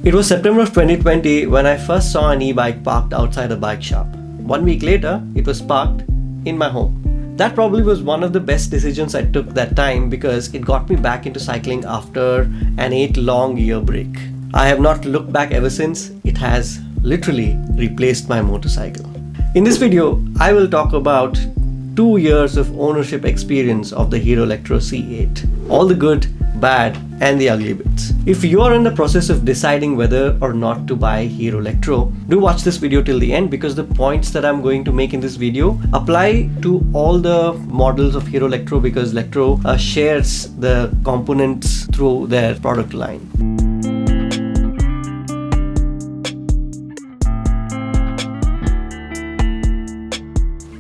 It was September of 2020 when I first saw an e-bike parked outside a bike shop. 1 week later, it was parked in my home. That probably was one of the best decisions I took that time because it got me back into cycling after an 8-long-year break. I have not looked back ever since. It has literally replaced my motorcycle. In this video, I will talk about 2 years of ownership experience of the Hero Lectro C8. All the good, bad, and the ugly bits. If you are in the process of deciding whether or not to buy Hero Lectro, do watch this video till the end because the points that I'm going to make in this video apply to all the models of Hero Lectro because Lectro shares the components through their product line.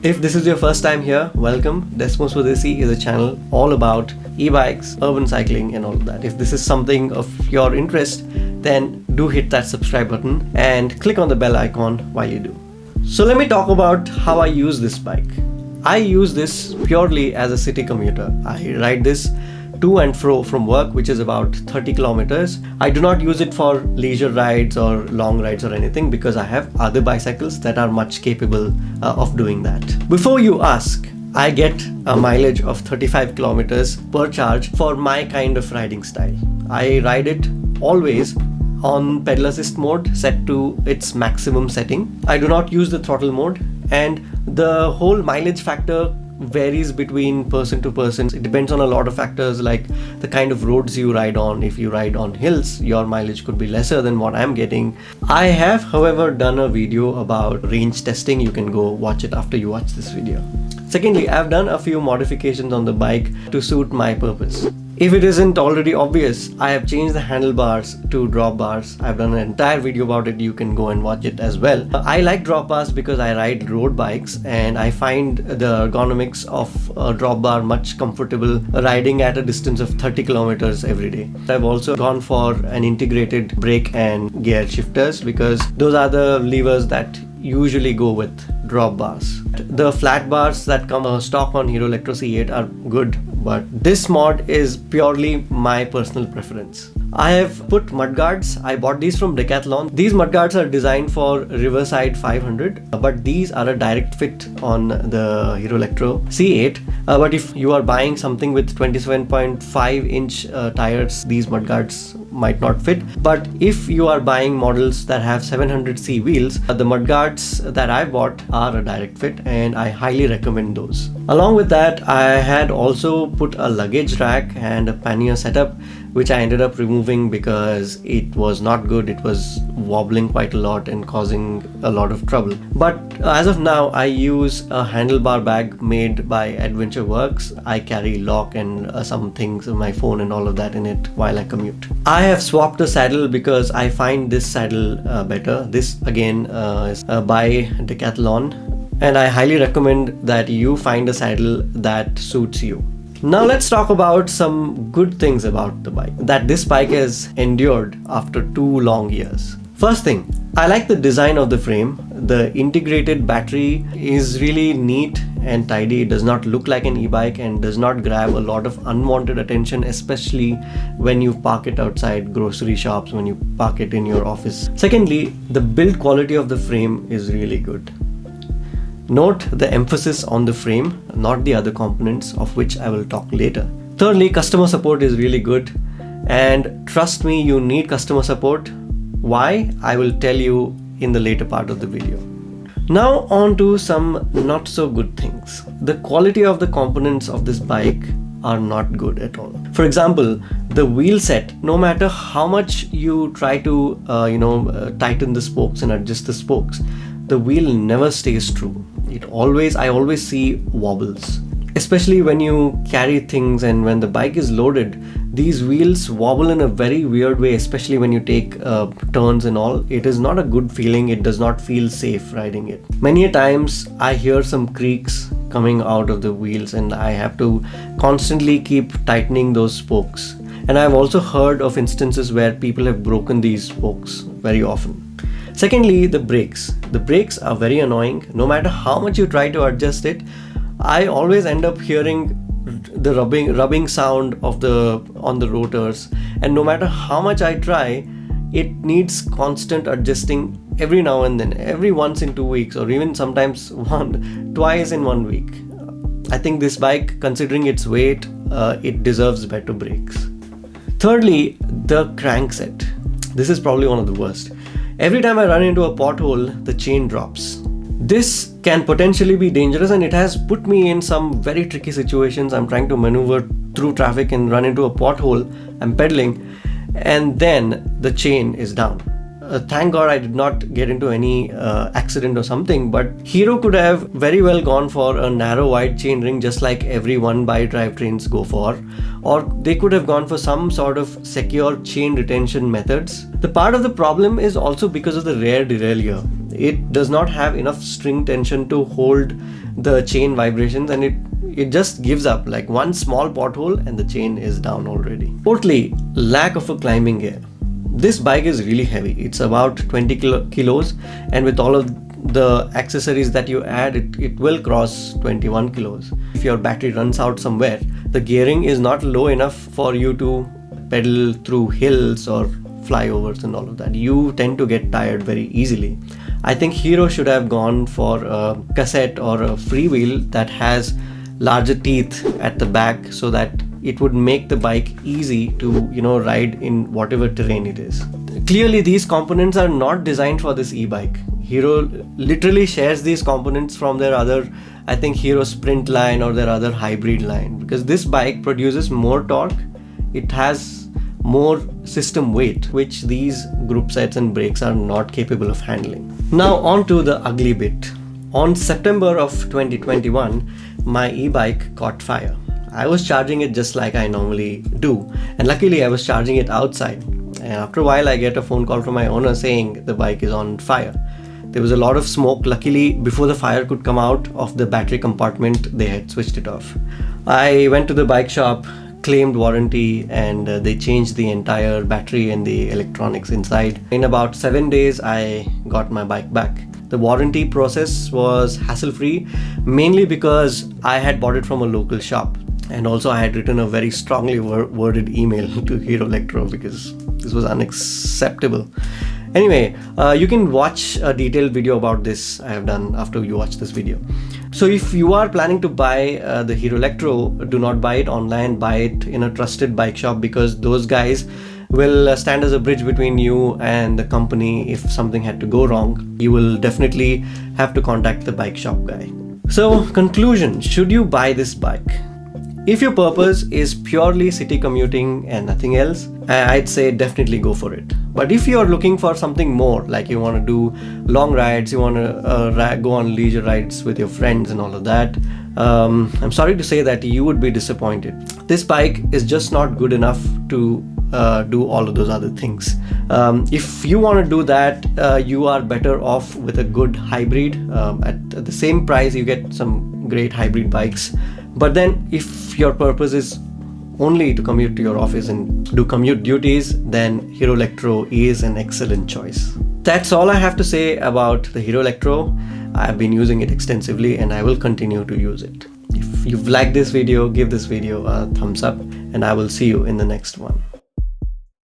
If this is your first time here, welcome. Desmos Swadesi is a channel all about e-bikes, urban cycling and all of that. If this is something of your interest, then do hit that subscribe button and click on the bell icon while you do. So let me talk about how I use this bike. I use this purely as a city commuter. I ride this to and fro from work, which is about 30 kilometers. I do not use it for leisure rides or long rides or anything because I have other bicycles that are much capable of doing that. Before you ask, I get a mileage of 35 kilometers per charge for my kind of riding style. I ride it always on pedal assist mode set to its maximum setting. I do not use the throttle mode, and the whole mileage factor varies between person to person. It depends on a lot of factors like the kind of roads you ride on. If you ride on hills, your mileage could be lesser than what I'm getting. I have, however, done a video about range testing. You can go watch it after you watch this video. Secondly, I've done a few modifications on the bike to suit my purpose. If it isn't already obvious, I have changed the handlebars to drop bars. I've done an entire video about it. You can go and watch it as well. I like drop bars because I ride road bikes and I find the ergonomics of a drop bar much comfortable riding at a distance of 30 kilometers every day. I've also gone for an integrated brake and gear shifters because those are the levers that usually go with drop bars. The flat bars that come stock on Hero Lectro C8 are good, but this mod is purely my personal preference. I have put mudguards. I bought these from Decathlon. These mudguards are designed for Riverside 500, but these are a direct fit on the Hero Lectro C8. But if you are buying something with 27.5-inch tires, these mudguards might not fit. But if you are buying models that have 700C wheels, the mudguards that I bought are a direct fit and I highly recommend those. Along with that, I had also put a luggage rack and a pannier setup, which I ended up removing because it was not good. It was wobbling quite a lot and causing a lot of trouble. But as of now, I use a handlebar bag made by Adventure Works. I carry lock and some things, my phone and all of that in it while I commute. I have swapped the saddle because I find this saddle better. This again is by Decathlon, and I highly recommend that you find a saddle that suits you. Now let's talk about some good things about the bike that this bike has endured after 2 long years. First thing, I like the design of the frame. The integrated battery is really neat and tidy. It does not look like an e-bike and does not grab a lot of unwanted attention, especially when you park it outside grocery shops, when you park it in your office. Secondly, the build quality of the frame is really good. Note the emphasis on the frame, not the other components, of which I will talk later. Thirdly, customer support is really good, and trust me, you need customer support. Why? I will tell you in the later part of the video. Now on to some not so good things. The quality of the components of this bike are not good at all. For example, the wheel set, no matter how much you try to tighten the spokes and adjust the spokes, the wheel never stays true. I always see wobbles, especially when you carry things and when the bike is loaded. These wheels wobble in a very weird way, especially when you take turns and all. It is not a good feeling. It does not feel safe riding it. Many a times I hear some creaks coming out of the wheels and I have to constantly keep tightening those spokes. And I've also heard of instances where people have broken these spokes very often. Secondly, the brakes. The brakes are very annoying. No matter how much you try to adjust it, I always end up hearing the rubbing sound of on the rotors, and no matter how much I try, it needs constant adjusting every now and then, every once in 2 weeks, or even sometimes twice in 1 week. I think this bike, considering its weight, it deserves better brakes. Thirdly, the crankset. This is probably one of the worst. Every time I run into a pothole, the chain drops. This can potentially be dangerous, and it has put me in some very tricky situations. I'm trying to maneuver through traffic and run into a pothole. I'm pedaling, and then the chain is down. Thank God I did not get into any accident or something, but Hero could have very well gone for a narrow wide chain ring, just like every 1x drivetrains go for, or they could have gone for some sort of secure chain retention methods. The part of the problem is also because of the rear derailleur. It does not have enough string tension to hold the chain vibrations, and it just gives up. Like one small pothole and the chain is down already. Fourthly, lack of a climbing gear. This bike is really heavy. It's about 20 kilos, and with all of the accessories that you add, it will cross 21 kilos. If your battery runs out somewhere, the gearing is not low enough for you to pedal through hills or flyovers and all of that. You tend to get tired very easily. I think Hero should have gone for a cassette or a freewheel that has larger teeth at the back, so that it would make the bike easy to ride in whatever terrain it is. Clearly, these components are not designed for this e-bike. Hero literally shares these components from their other, I think, Hero Sprint line or their other hybrid line, because this bike produces more torque. It has more system weight, which these group sets and brakes are not capable of handling. Now on to the ugly bit. On September of 2021, my e-bike caught fire. I was charging it just like I normally do, and luckily I was charging it outside. And after a while I get a phone call from my owner saying the bike is on fire. There was a lot of smoke. Luckily, before the fire could come out of the battery compartment, they had switched it off. I went to the bike shop, claimed warranty, and they changed the entire battery and the electronics inside. In about 7 days, I got my bike back. The warranty process was hassle-free, mainly because I had bought it from a local shop. And also I had written a very strongly worded email to Hero Lectro because this was unacceptable. Anyway, you can watch a detailed video about this I have done after you watch this video. So if you are planning to buy the Hero Lectro, do not buy it online, buy it in a trusted bike shop, because those guys will stand as a bridge between you and the company. If something had to go wrong, you will definitely have to contact the bike shop guy. So conclusion, should you buy this bike? If your purpose is purely city commuting and nothing else, I'd say definitely go for it. But if you're looking for something more, like you want to do long rides, you want to go on leisure rides with your friends and all of that, I'm sorry to say that you would be disappointed. This bike is just not good enough to do all of those other things. If you want to do that, you are better off with a good hybrid. At the same price, you get some great hybrid bikes. But then if your purpose is only to commute to your office and do commute duties, then Hero Lectro is an excellent choice. That's all I have to say about the Hero Lectro. I've been using it extensively and I will continue to use it. If you've liked this video, give this video a thumbs up, and I will see you in the next one.